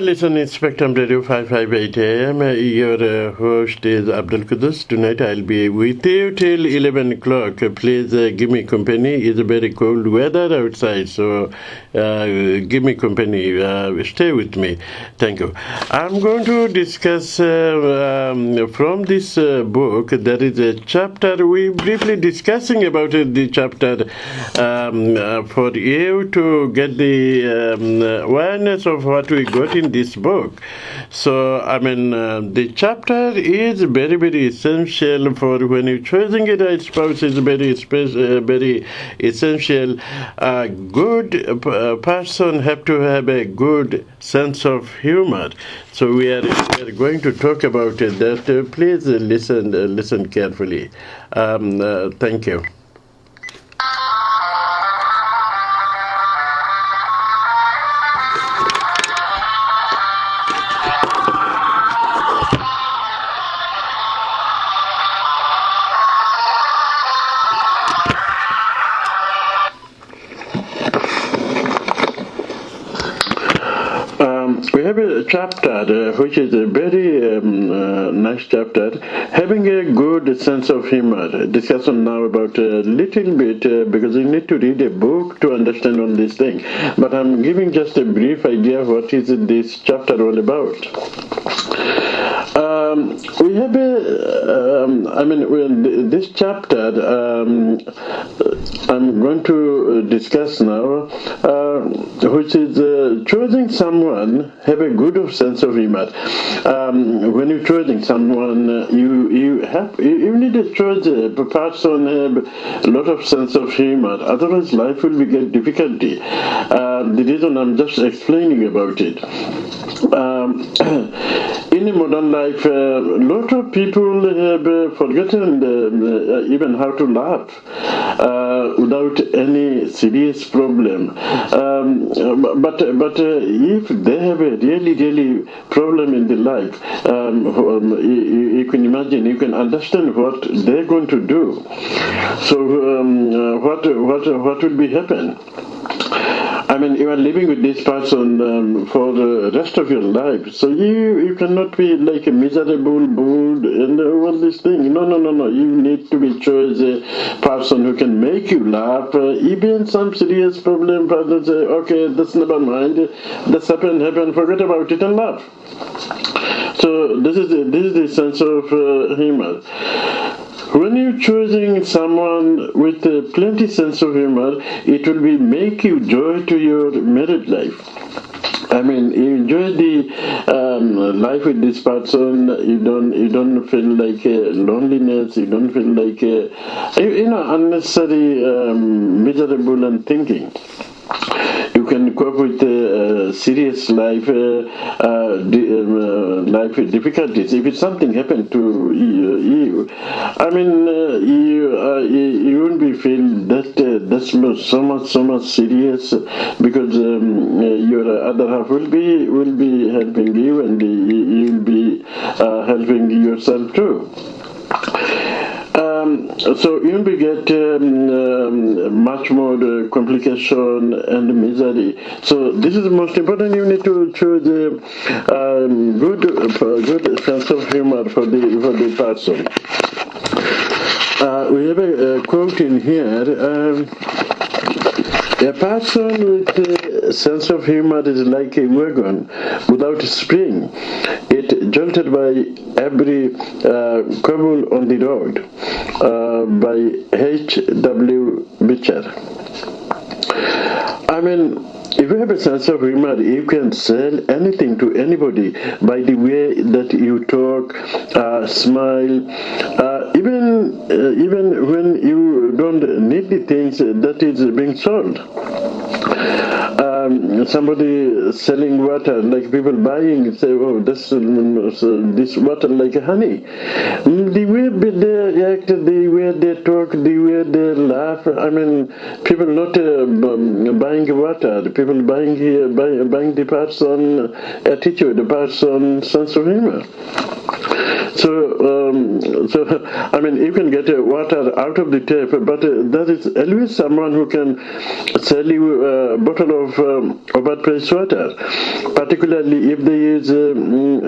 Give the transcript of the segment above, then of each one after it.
listening Spectrum Radio 558 AM. Your host is Abdul Qudus. Tonight I'll be with you till 11 o'clock. Please give me company. It's very cold weather outside, so give me company. Stay with me. Thank you. I'm going to discuss from this book. There is a chapter. We briefly discussing about the chapter for you to get the awareness of what we got in this book. So, the chapter is very, very essential for when you're choosing a right spouse. Is very essential. A good person have to have a good sense of humor. So we are going to talk about it. That please listen carefully. Thank you. We have a chapter which is a very nice chapter, having a good sense of humor. Discussion now about a little bit because you need to read a book to understand all these things. But I'm giving just a brief idea of what is this chapter all about. We have this chapter I'm going to discuss now, which is choosing someone have a good sense of humor. When you're choosing someone, you need to choose a person have a lot of sense of humor. Otherwise, life will get difficulty. The reason I'm just explaining about it. In a modern life, a lot of people have forgotten even how to laugh without any serious problem. But if they have a really problem in the life, you can imagine, you can understand what they're going to do. So what will be happen? You are living with this person for the rest of your life, so you cannot be like a miserable, bored, and all these things. No. You need to be choose a person who can make you laugh, even some serious problem. Father say, okay, that's never mind. That's happened. Forget about it and laugh. So this is the sense of humor. When you're choosing someone with plenty sense of humor, it will be make you joy to your married life. You enjoy the life with this person. You don't feel like loneliness. You don't feel like unnecessary miserable and thinking. You can cope with serious life difficulties. If it's something happened to you, you won't be feel that's so much serious, because your other half will be helping you, and you'll be helping yourself too. So you will get much more complication and misery. So this is the most important. You need to choose a good sense of humor for the person. We have a quote in here. A person with a sense of humor is like a wagon without a spring. It jolted by every cobble on the road. By H.W. Beecher. If you have a sense of humor, you can sell anything to anybody by the way that you talk, smile, even when you don't need the things that is being sold. Somebody selling water, like people buying, say, oh, this water like honey. The way they act, the way they talk, the way they laugh. People not buying water. People buying the person attitude, the person sense of humor. So, I mean, you can get water out of the tap, but there is always someone who can sell you a bottle of overpriced water, particularly if they use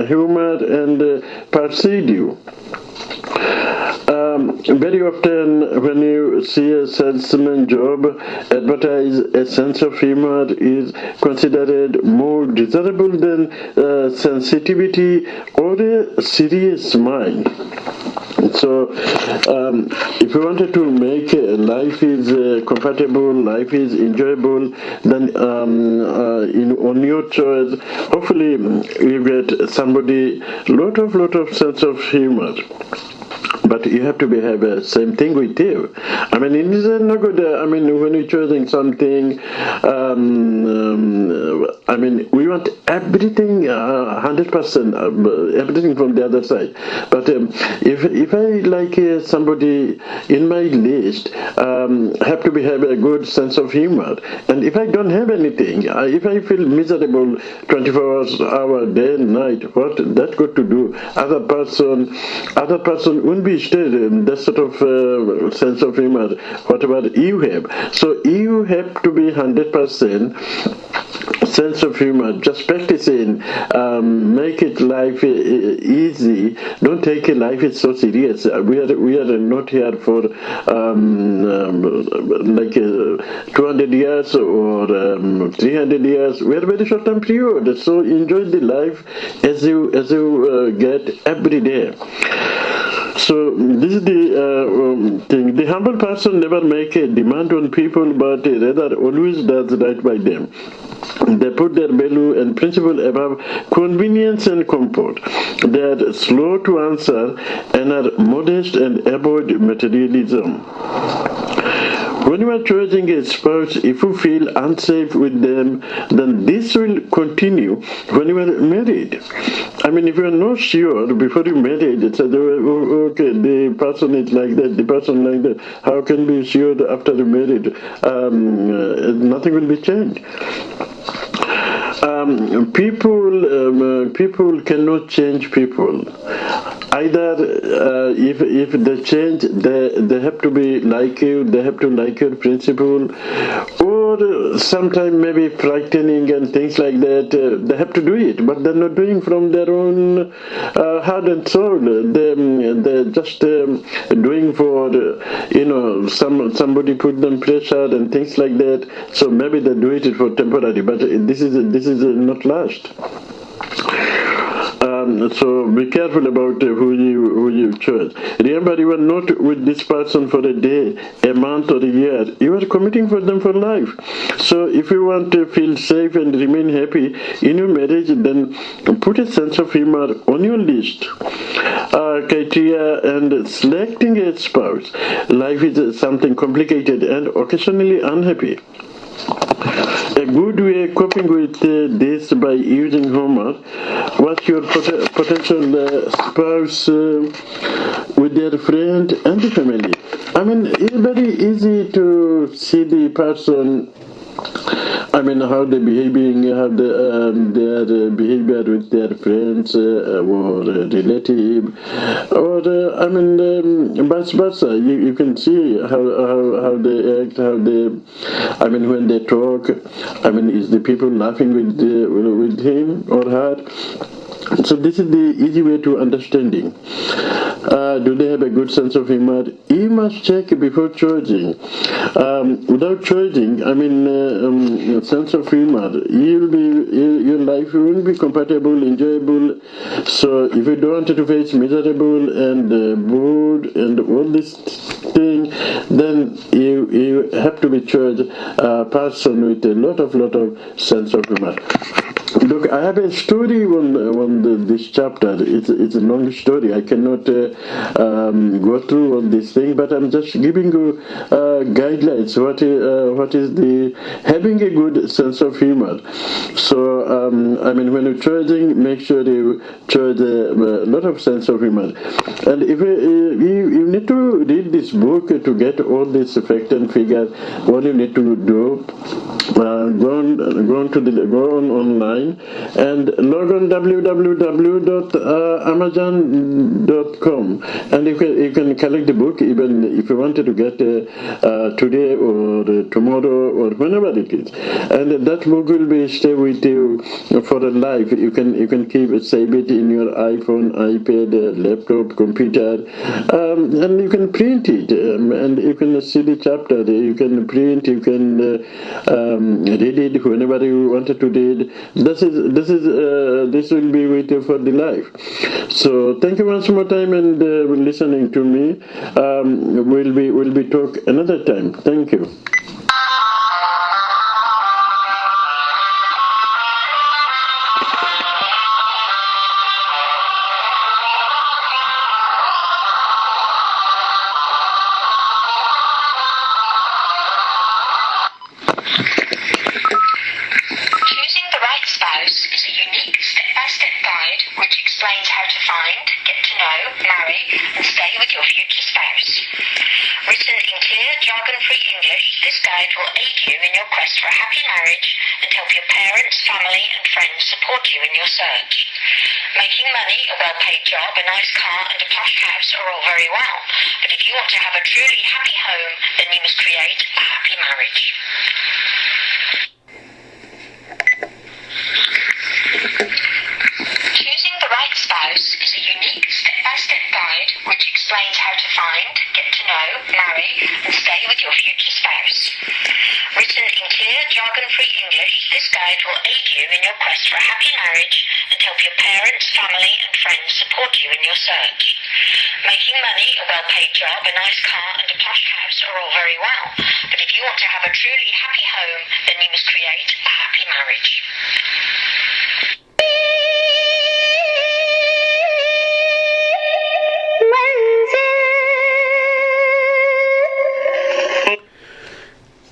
humor and persuade you. Very often when you see a salesman job advertised, a sense of humor is considered more desirable than sensitivity or a serious mind. So, if you wanted to make life is comfortable, life is enjoyable, then on your choice, hopefully you get somebody lot of sense of humor. But you have to have the same thing with you. I mean, it is no good. I mean, when you're choosing something, I mean, we want everything 100%, everything from the other side. But if I like somebody in my list, have to have a good sense of humor. And if I don't have anything, if I feel miserable 24 hours, day and night, what that got to do? Other person won't be still that sort of sense of humor, whatever you have. So you have to be 100% sense of humor. Just practicing, make it life easy. Don't take life is so serious. We are not here for like 200 years or 300 years. We are very short term period. So enjoy the life as you get every day. So this is the thing. The humble person never make a demand on people, but rather always does right by them. They put their value and principle above convenience and comfort. They are slow to answer and are modest and avoid materialism. When you are choosing a spouse, if you feel unsafe with them, then this will continue when you are married. I mean, if you are not sure before you married, it's okay, the person is like that, the person like that. How can be sure after you married? Nothing will be changed. People cannot change people. Either if they change, they have to be like you, they have to like your principle, or sometimes maybe frightening and things like that. They have to do it, but they're not doing from their own heart and soul. They're just doing for somebody put them pressure and things like that. So maybe they do it for temporary, but this is not last. So be careful about who you choose. Remember, you are not with this person for a day, a month, or a year. You are committing for them for life. So if you want to feel safe and remain happy in your marriage, then put a sense of humor on your list. Criteria and selecting a spouse. Life is something complicated and occasionally unhappy. A good way coping with this by using humor. What's your potential spouse with their friend and the family? I mean, it's very easy to see the person. I mean, how they're behaving, how their behavior with their friends or relative, or vice versa. You can see how they act, how they. I mean, when they talk. I mean, is the people laughing with him or her? So this is the easy way to understanding. Do they have a good sense of humor? You must check before choosing. Without choosing, I mean, sense of humor, your life will be compatible, enjoyable. So if you don't want to face miserable and bored and all this thing, then you have to be chosen a person with a lot of sense of humor. Look, I have a story on this chapter. It's a long story. I cannot go through all this thing, but I'm just giving you guidelines. What is the having a good sense of humor? So I mean, when you're choosing, make sure you choose a lot of sense of humor. And if you need to read this book to get all this fact and figure, what you need to do, go on online. online and log on www.amazon.com, and you can collect the book even if you wanted to get today or tomorrow or whenever it is. And that book will be stay with you for a life. You can save it in your iPhone, iPad, laptop, computer, and you can print it, and you can see the chapter. You can print. You can read it whenever you wanted to read. This will be with you for the life. So thank you once more time and listening to me. We'll be talk another time. Thank you.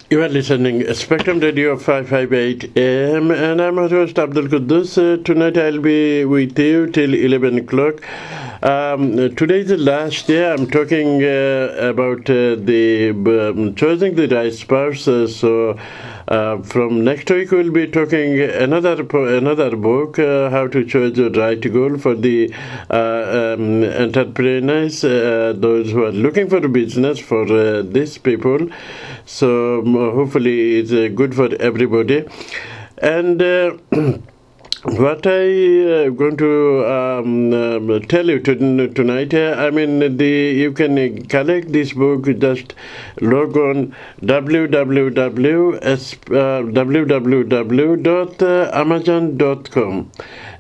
You are listening Spectrum Radio 558 AM, and I'm your host Abdul Quddus. Tonight I'll be with you till 11 o'clock. Today is the last day. I'm talking about choosing the right spouse. So from next week we'll be talking another book, how to choose the right goal for the entrepreneurs, those who are looking for a business for these people. So hopefully it's good for everybody. And what I going to tell you tonight, you can collect this book. Just log on www.amazon.com,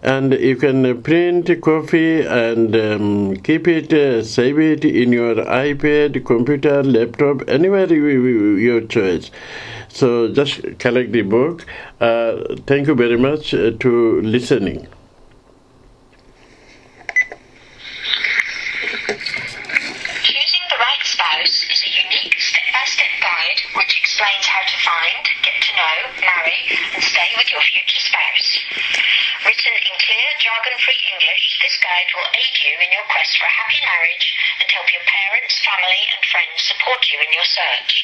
and you can print a copy and keep it, save it in your iPad, computer, laptop, anywhere your choice. So just collect the book. Thank you very much to listening. Choosing the right spouse is a unique step-by-step guide which explains how to find, get to know, marry, and stay with your future spouse. Written in clear, jargon-free English, this guide will aid you in your quest for a happy marriage and help your parents, family, and friends support you in your search.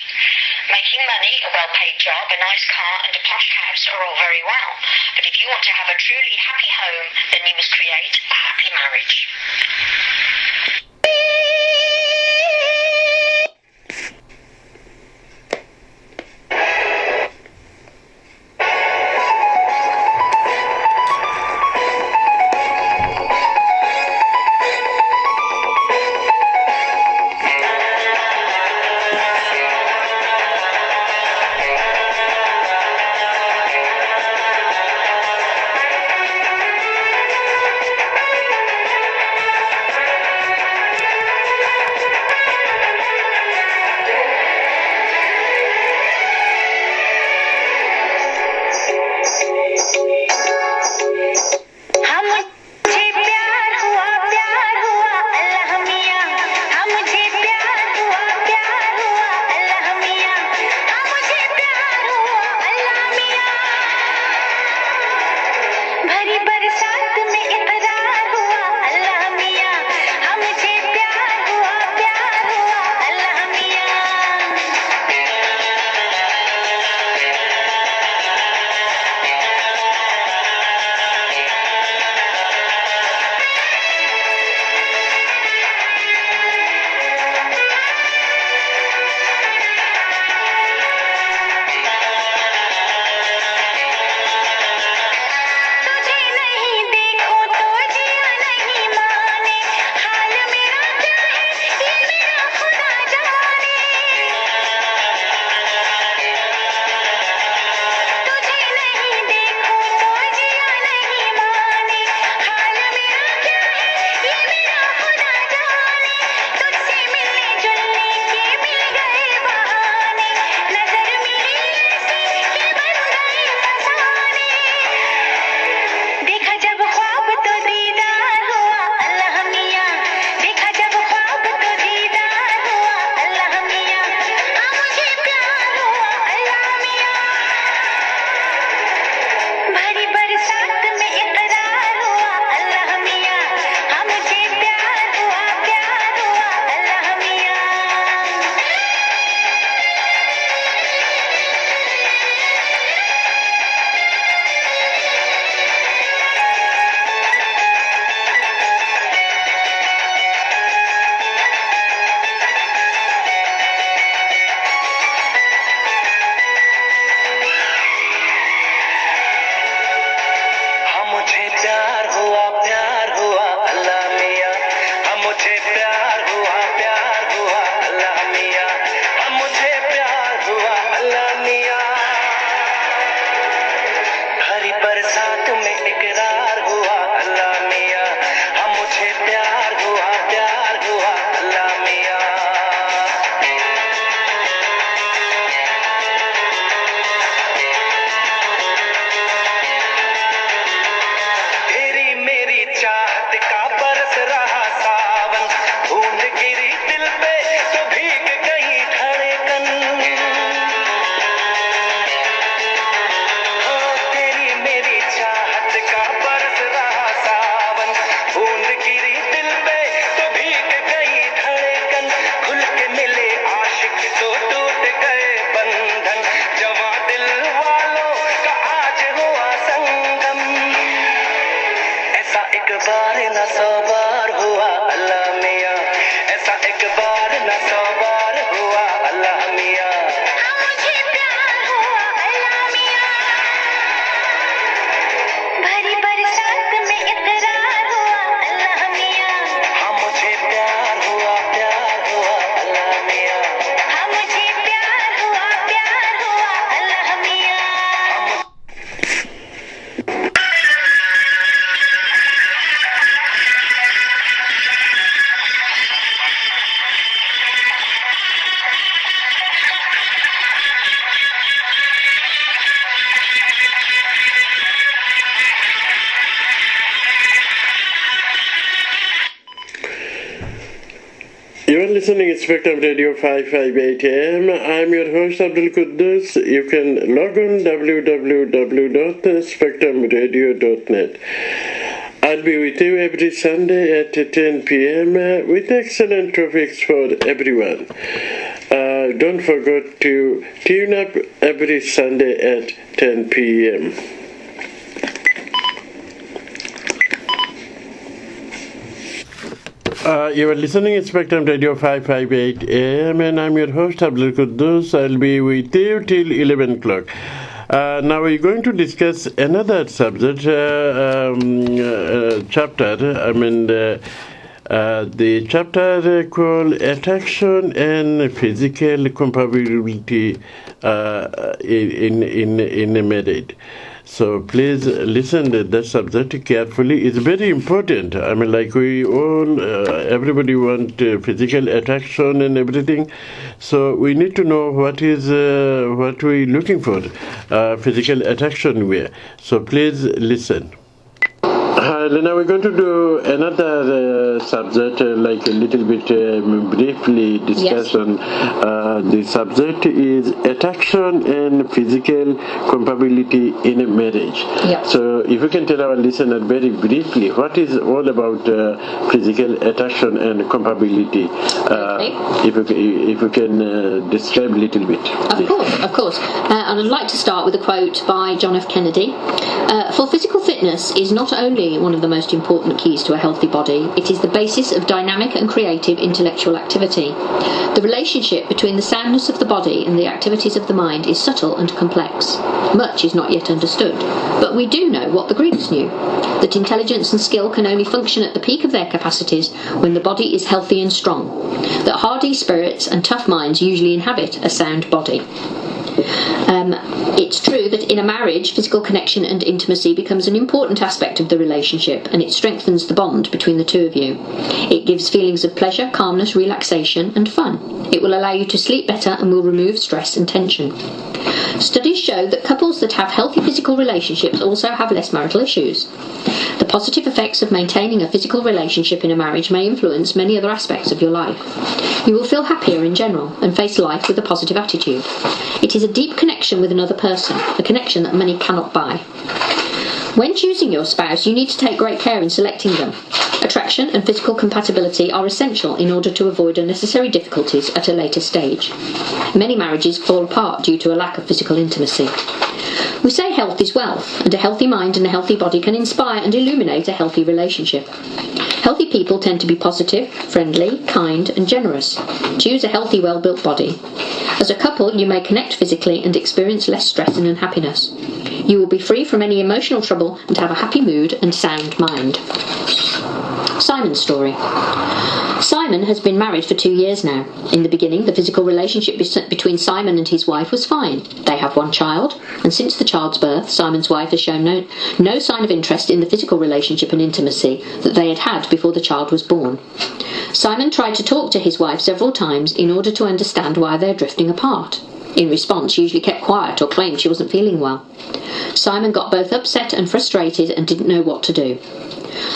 Making money, a well-paid job, a nice car, and a plush house are all very well, but if you want to have a truly happy home, then you must create a happy marriage. You are listening to Spectrum Radio 558 AM. I'm your host Abdul Quddus. You can log on www.spectrumradio.net. I'll be with you every Sunday at 10 p.m. With excellent topics for everyone. Don't forget to tune up every Sunday at 10 p.m. You are listening to Spectrum Radio 558 AM, and I'm your host Abdul Quddus. I'll be with you till 11 o'clock. Now we're going to discuss another subject, chapter. The chapter called Attraction and Physical Compatibility in a Marriage. So please listen to that subject carefully. It's very important. Like we all, everybody want physical attraction and everything. So we need to know what we're looking for, physical attraction where. So please listen. Now we're going to do another subject, like a little bit briefly discuss on. The subject is attraction and physical compatibility in a marriage. Yep. So if you can tell our listener very briefly what is all about physical attraction and compatibility, if you can describe a little bit. Of course. And I'd like to start with a quote by John F. Kennedy. For physical fitness is not only one of the most important keys to a healthy body, it is the basis of dynamic and creative intellectual activity. The relationship between the soundness of the body and the activities of the mind is subtle and complex. Much is not yet understood, but we do know what the Greeks knew, that intelligence and skill can only function at the peak of their capacities when the body is healthy and strong, that hardy spirits and tough minds usually inhabit a sound body. It's true that in a marriage, physical connection and intimacy becomes an important aspect of the relationship, and it strengthens the bond between the two of you. It gives feelings of pleasure, calmness, relaxation, and fun. It will allow you to sleep better and will remove stress and tension. Studies show that couples that have healthy physical relationships also have less marital issues. The positive effects of maintaining a physical relationship in a marriage may influence many other aspects of your life. You will feel happier in general and face life with a positive attitude. It is a deep connection with another person, a connection that money cannot buy. When choosing your spouse, you need to take great care in selecting them. Attraction and physical compatibility are essential in order to avoid unnecessary difficulties at a later stage. Many marriages fall apart due to a lack of physical intimacy. We say health is wealth, and a healthy mind and a healthy body can inspire and illuminate a healthy relationship. Healthy people tend to be positive, friendly, kind, and generous. Choose a healthy, well-built body. As a couple, you may connect physically and experience less stress and unhappiness. You will be free from any emotional trouble and have a happy mood and sound mind. Simon's story. Simon has been married for 2 years now. In the beginning, the physical relationship between Simon and his wife was fine. They have one child, and since the child's birth, Simon's wife has shown no sign of interest in the physical relationship and intimacy that they had before the child was born. Simon tried to talk to his wife several times in order to understand why they're drifting apart. In response, she usually kept quiet or claimed she wasn't feeling well. Simon got both upset and frustrated and didn't know what to do.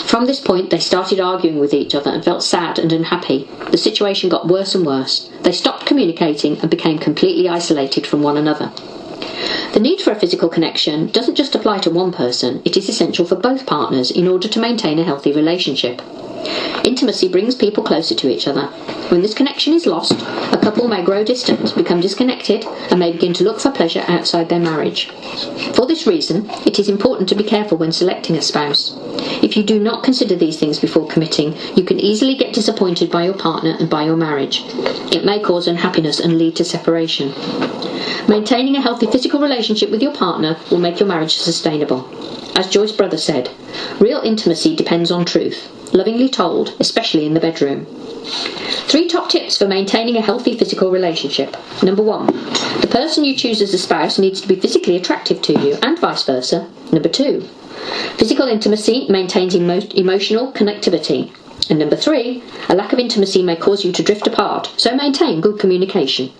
From this point, they started arguing with each other and felt sad and unhappy. The situation got worse and worse. They stopped communicating and became completely isolated from one another. The need for a physical connection doesn't just apply to one person, it is essential for both partners in order to maintain a healthy relationship. Intimacy brings people closer to each other. When this connection is lost, a couple may grow distant, become disconnected, and may begin to look for pleasure outside their marriage. For this reason, it is important to be careful when selecting a spouse. If you do not consider these things before committing, you can easily get disappointed by your partner and by your marriage. It may cause unhappiness and lead to separation. Maintaining a healthy physical relationship with your partner will make your marriage sustainable. As Joyce Brother said, real intimacy depends on truth, lovingly told, especially in the bedroom. 3 top tips for maintaining a healthy physical relationship. Number 1, the person you choose as a spouse needs to be physically attractive to you, and vice versa. Number 2, physical intimacy maintains emotional connectivity. And number 3, a lack of intimacy may cause you to drift apart, so maintain good communication.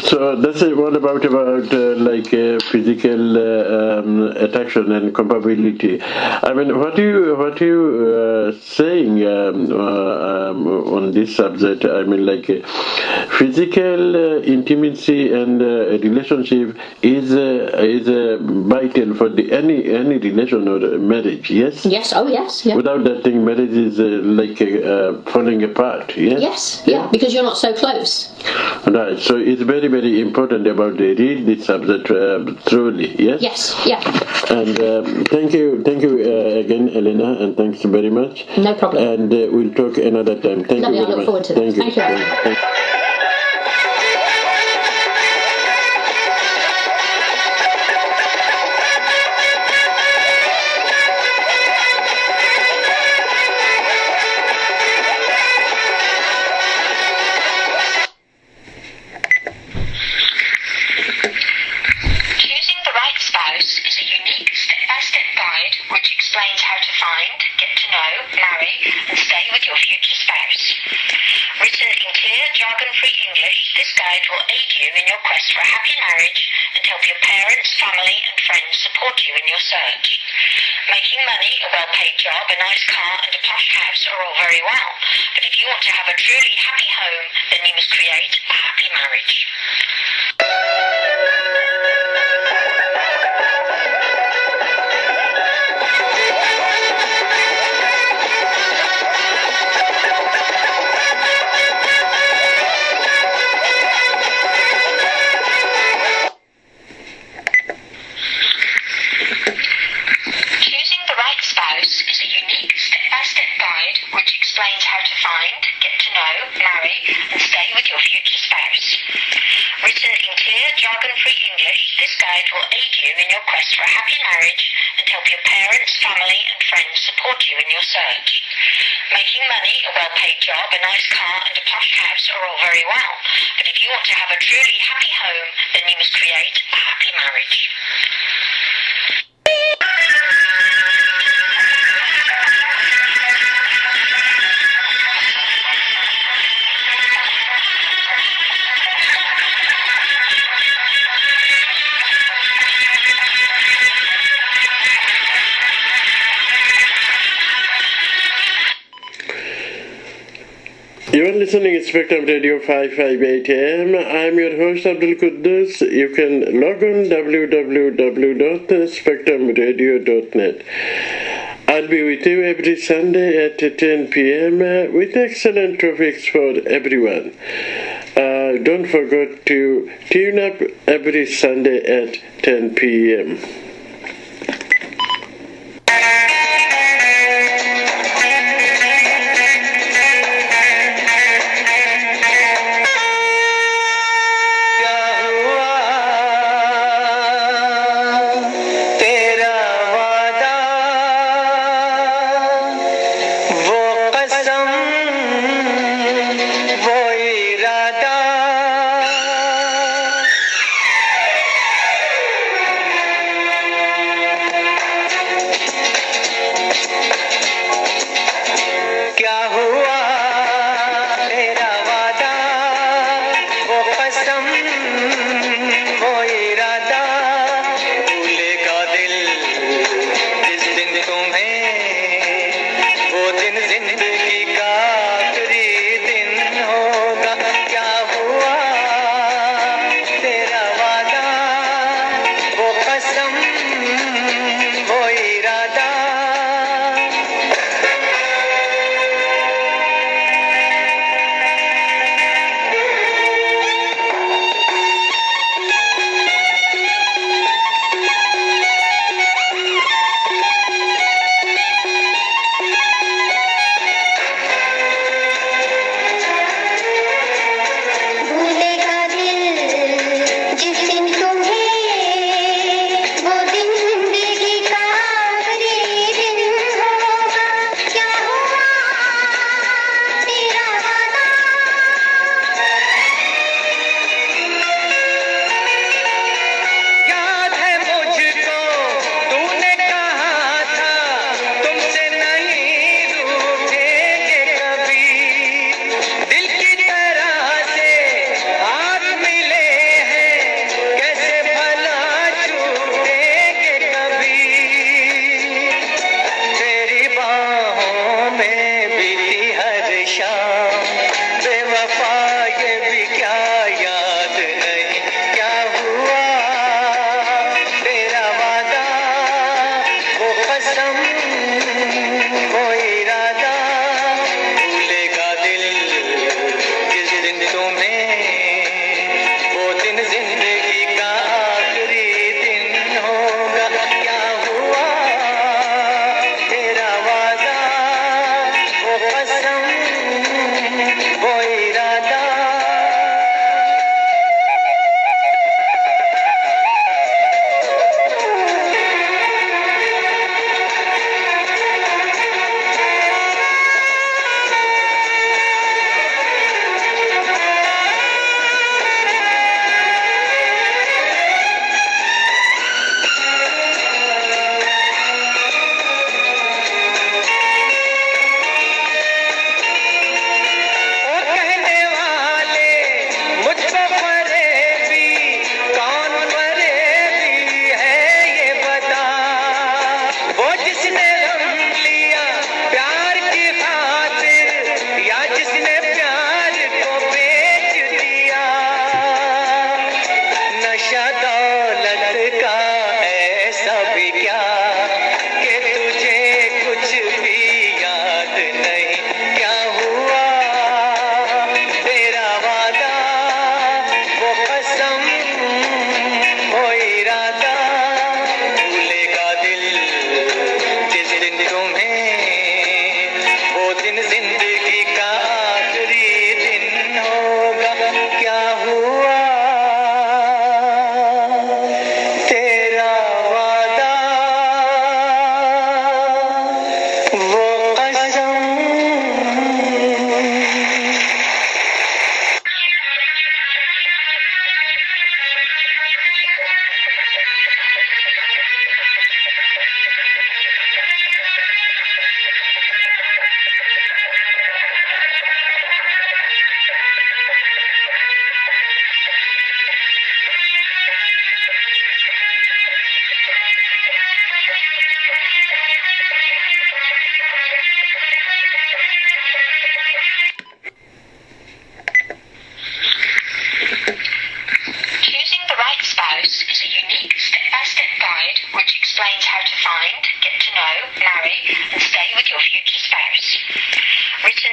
So So that's what about physical attraction and compatibility. I mean, what you saying on this subject? I mean, physical intimacy and relationship is vital for any relation or marriage. Yes. Yes. Oh, yes. Yeah. Without that thing, marriage is falling apart. Yes. Yes. Yeah. Because you're not so close. Right. So it's very, very important about read this subject thoroughly. Yes. Yes. Yeah. And thank you again, Elena, and thanks very much. No problem. And we'll talk another time. Thank Lovely, you very I look much. forward to that. Thank you. Thank you. Thank you. Choosing the right spouse is a unique step-by-step guide which explains how to find, get to know, marry, and stay with your future spouse. Written in clear, jargon-free English, this guide will aid you in your quest for a happy marriage and help your parents, family, and friends support you in your search. Making money, a well-paid job, a nice car, and a posh house are all very well, but if you want to have a truly happy home, then you must create a happy marriage. Choosing the right spouse is a unique step-by-step guide which explains how to find, get to know, marry, and stay with your future spouse. Written in clear, jargon-free English, this guide will aid you in your quest for a happy marriage and help your parents, family, and friends support you in your search. Making money, a well-paid job, a nice car, and a posh house are all very well, but if you want to have a truly happy home, then you must create a happy marriage. You are listening to Spectrum Radio 558 AM. I'm your host Abdul Quddus. You can log on www.spectrumradio.net. I'll be with you every Sunday at 10 p.m. With excellent topics for everyone. Don't forget to tune up every Sunday at 10 p.m.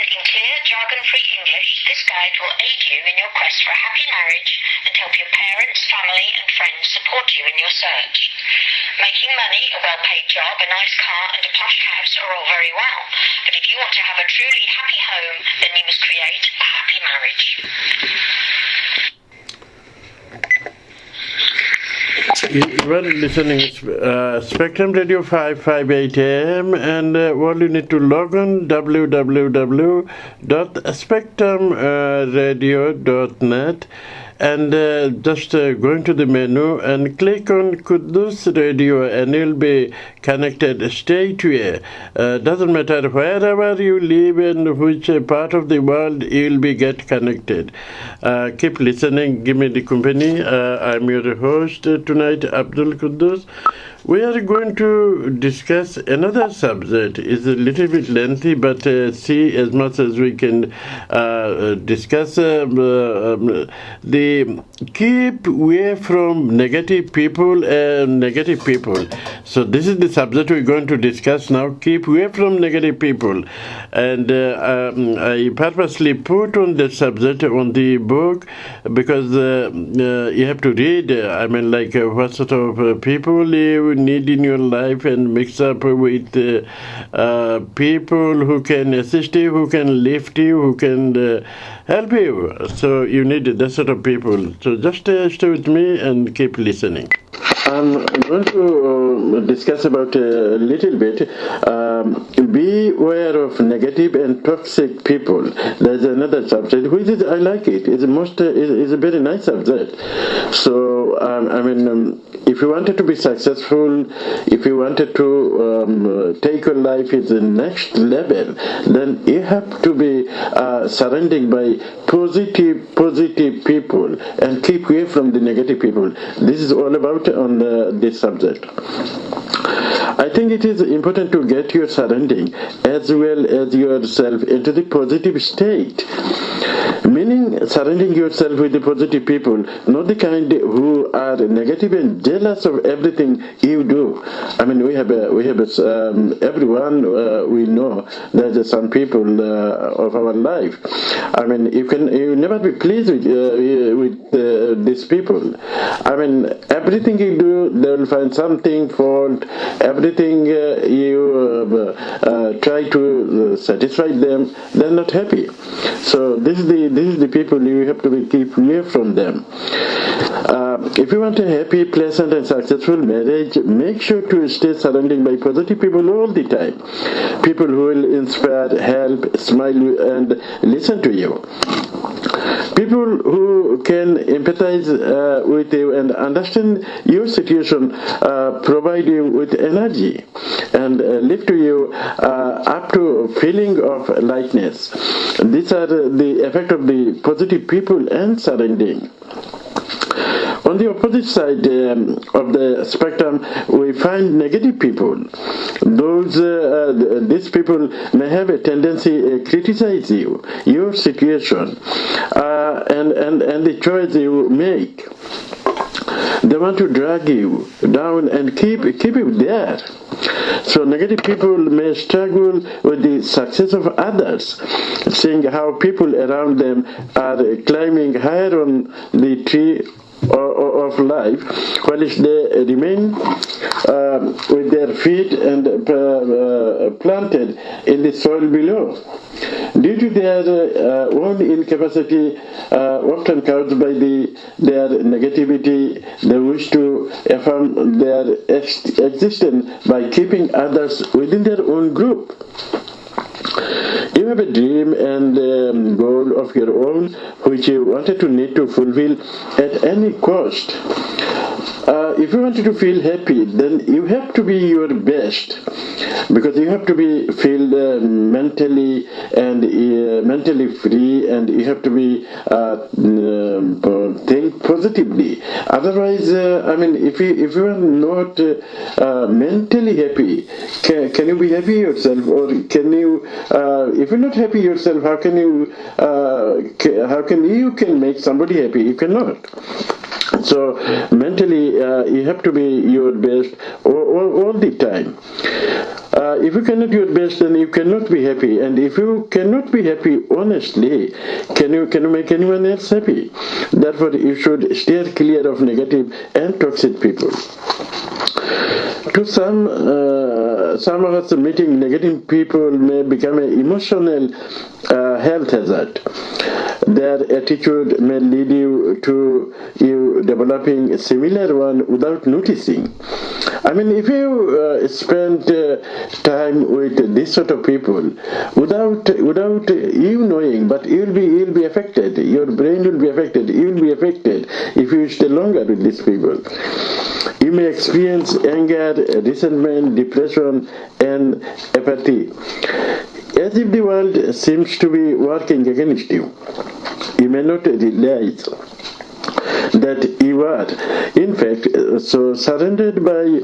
In clear, jargon-free English, this guide will aid you in your quest for a happy marriage and help your parents, family and friends support you in your search. Making money, a well-paid job, a nice car and a posh house are all very well, but if you want to have a truly happy home, then you must create a happy marriage. You are listening Spectrum Radio 558 AM, and all you need to log on www.spectrumradio.net, and just go into the menu and click on Kudus Radio, and you'll be connected straight away. Doesn't matter wherever you live and which part of the world, you'll be get connected. Keep listening, give me the company. I'm your host tonight, Abdul Kudus. We are going to discuss another subject. It's a little bit lengthy, but see as much as we can discuss the keep away from negative people and negative people. So this is the subject we're going to discuss now. Keep away from negative people. And I purposely put on the subject on the book because you have to read, what sort of people you need in your life, and mix up with people who can assist you, who can lift you, who can help you. So you need that sort of people. So just stay with me and keep listening. I'm going to discuss about a little bit. Be aware of negative and toxic people. There's another subject, which is, I like it. It's a very nice subject. So, if you wanted to be successful, if you wanted to take your life to the next level, then you have to be surrounded by positive people and keep away from the negative people. This is all about on this subject. I think it is important to get your surrounding as well as yourself into the positive state. Meaning surrounding yourself with the positive people, not the kind who are negative and jealous of everything you do. We have everyone we know. There's some people of our life. You never be pleased with these people. Everything you do, they will find something fault. Everything you try to satisfy them, they're not happy. So this is the people you have to keep away from them. If you want a happy, pleasant and successful marriage, make sure to stay surrounded by positive people all the time. People who will inspire, help, smile and listen to you. People who can empathize with you and understand your situation, provide you with energy and lift you up to a feeling of lightness. These are the effect of the positive people and surrounding. On the opposite side of the spectrum, we find negative people. These people may have a tendency to criticize you, your situation, and the choice you make. They want to drag you down and keep you there. So negative people may struggle with the success of others, seeing how people around them are climbing higher on the tree of life, while they remain with their feet and planted in the soil below. Due to their own incapacity, often caused by their negativity, they wish to affirm their existence by keeping others within their own group. You have a dream and goal of your own which you wanted to need to fulfill at any cost. If you wanted to feel happy, then you have to be your best, because you have to feel mentally free, and you have to think positively. Otherwise, if you are not mentally happy, can you be happy yourself, or can you? If you're not happy yourself, how can you make somebody happy? You cannot. So mentally you have to be your best all the time. If you cannot do your best, then you cannot be happy. And if you cannot be happy honestly, can you make anyone else happy? Therefore, you should steer clear of negative and toxic people. To some of us, meeting negative people may become an emotional health hazard. Their attitude may lead to you developing a similar one without noticing. I mean, if you spend time with this sort of people without you knowing, but you'll be affected. Your brain will be affected. You will be affected if you stay longer with these people. You may experience anger, resentment, depression, and apathy, as if the world seems to be working against you. You may not realize that you are, in fact, so surrounded by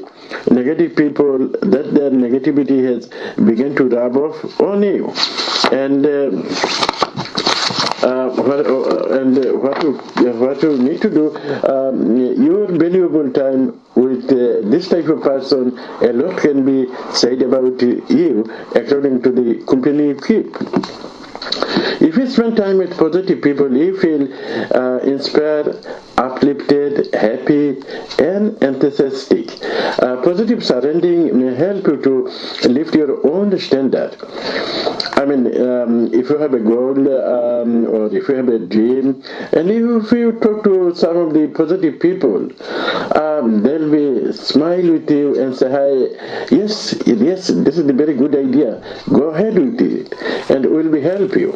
negative people that their negativity has begun to rub off on you. And what you need to do, your valuable time with this type of person, a lot can be said about you according to the company you keep. If you spend time with positive people, you feel inspired, uplifted, happy, and enthusiastic. Positive surrounding may help you to lift your own standard. I mean, if you have a goal or if you have a dream, and if you talk to some of the positive people, they'll be smile with you and say, "Hi, yes, this is a very good idea. Go ahead with it, and we'll be help you."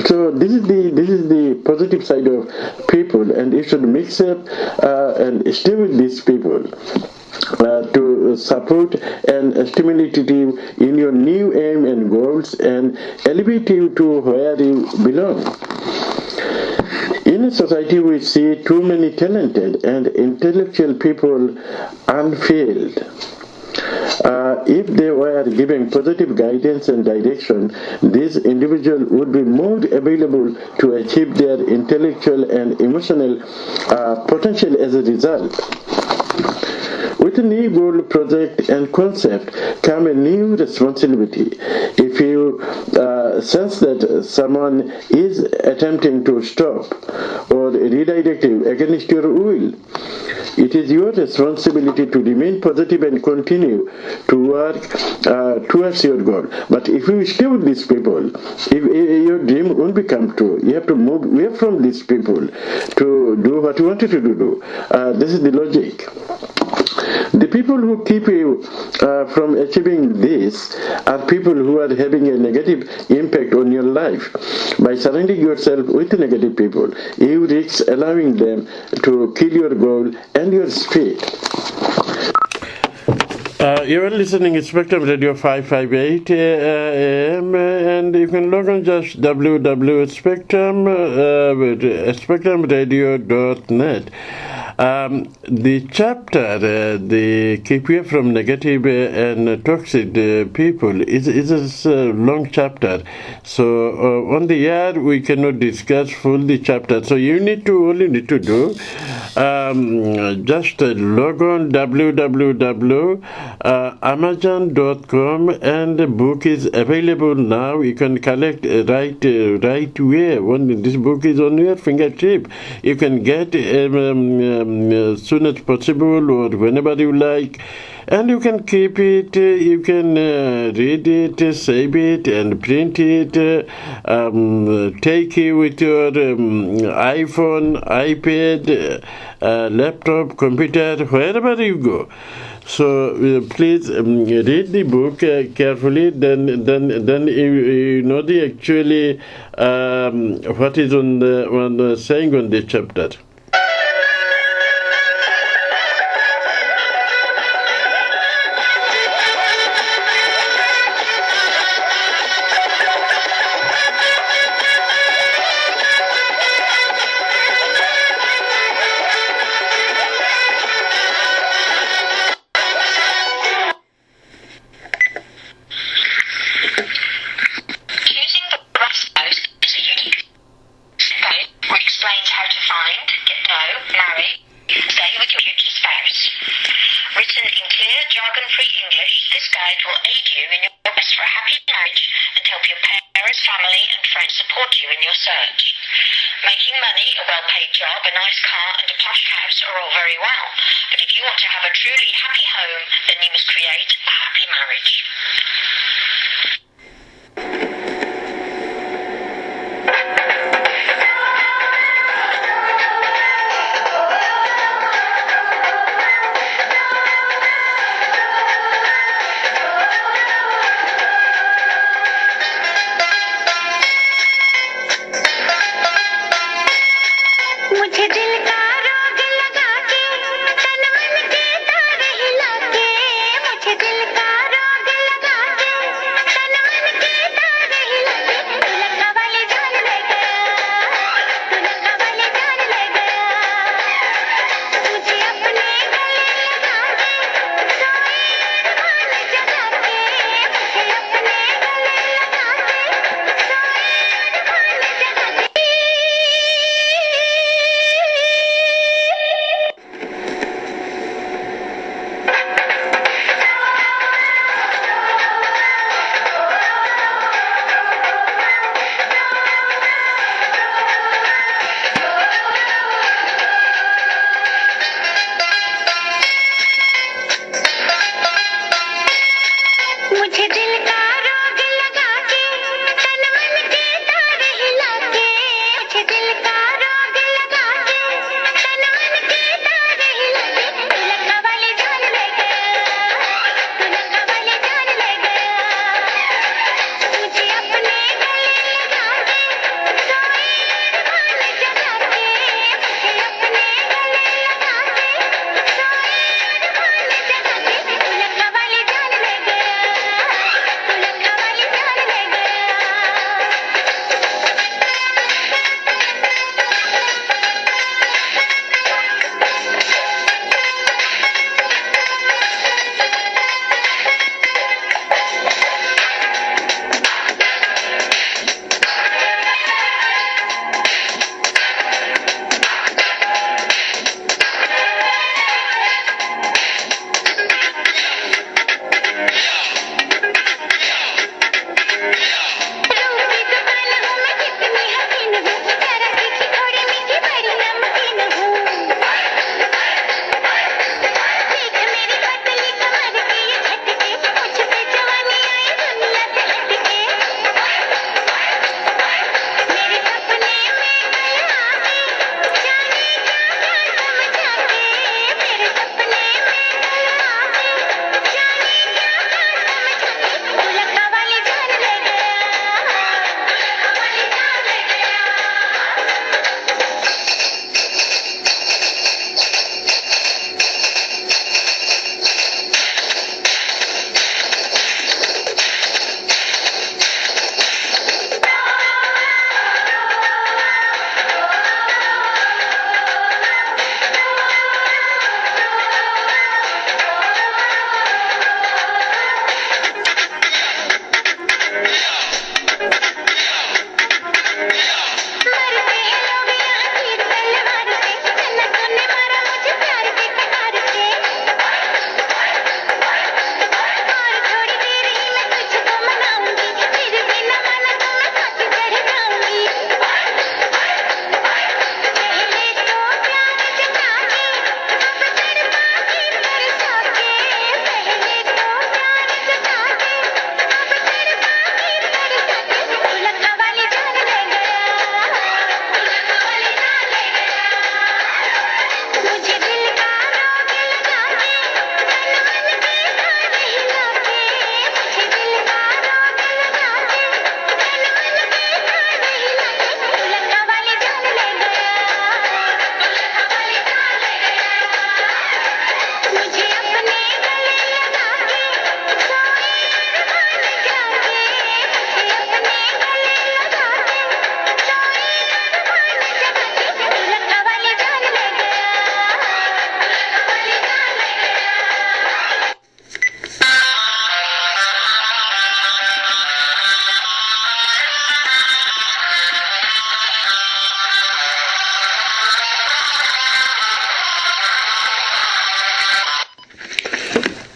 So this is the positive side of people, and you should mix up and stay with these people. To support and stimulate you in your new aim and goals and elevate you to where you belong. In a society we see too many talented and intellectual people unfulfilled. If they were given positive guidance and direction, these individuals would be more available to achieve their intellectual and emotional potential as a result. With a new goal, project, and concept come a new responsibility. If you sense that someone is attempting to stop or redirect you against your will, it is your responsibility to remain positive and continue to work towards your goal. But if you stay with these people, if your dream won't become true, you have to move away from these people to do what you wanted to do. This is the logic. The people who keep you from achieving this are people who are having a negative impact on your life. By surrounding yourself with negative people, you risk allowing them to kill your goal and your speed. You are listening to Spectrum Radio 558 AM, and you can log on just www.spectrumradio.net. The chapter, the keep away from negative and toxic people, is a long chapter. So on the air we cannot discuss full the chapter. So all you need to do, just log on www.amazon.com, and the book is available now. You can collect right where. When this book is on your fingertip, you can get as soon as possible or whenever you like, and you can keep it, you can read it, save it, and print it, take it with your iPhone, iPad, laptop, computer, wherever you go. So please read the book carefully. Then you know the actually what is on the saying on the chapter. Choosing the right spouse is a unique spouse which explains how to find, This guide will aid you in your quest for a happy marriage and help your parents, family and friends support you in your search. Making money, a well-paid job, a nice car and a plush house are all very well, but if you want to have a truly happy home, then you must create a happy marriage. मुझे दिल का रोग लगा के तन मन के तार हिला के मुझे दिल का रोग लगा के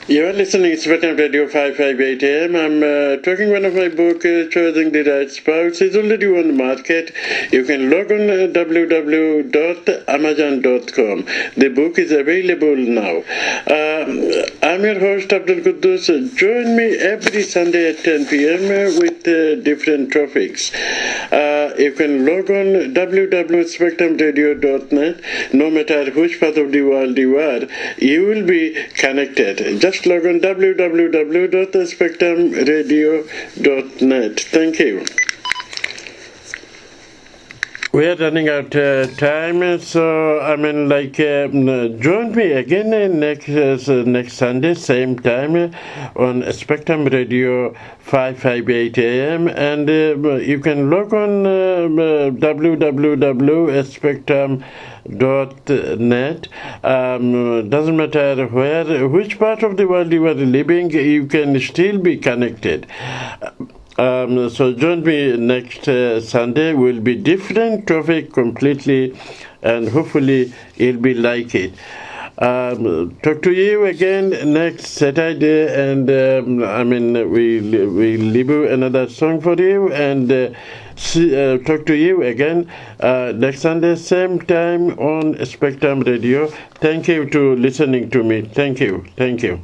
You are listening to Spectrum Radio 558 AM. I'm talking one of my book, Choosing the Right Spouse. It's already on the market. You can log on www.amazon.com. The book is available now. I'm your host, Abdul Quddus. Join me every Sunday at 10 p.m. with different topics. You can log on www.spectrumradio.net. No matter which part of the world you are, you will be connected. Just log on www.spectrumradio.net. Thank you. We are running out of time, so join me again next Sunday, same time on Spectrum Radio 558 AM, and you can log on www.spectrum.net. Doesn't matter which part of the world you are living, you can still be connected. So join me next Sunday. Will be different topic completely, and hopefully you'll be like it. Talk to you again next Saturday, and we'll leave you another song for you, and talk to you again next Sunday, same time on Spectrum Radio. Thank you to listening to me. Thank you. Thank you.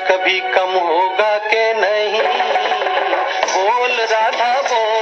कभी कम होगा के नहीं, बोल राधा बोल।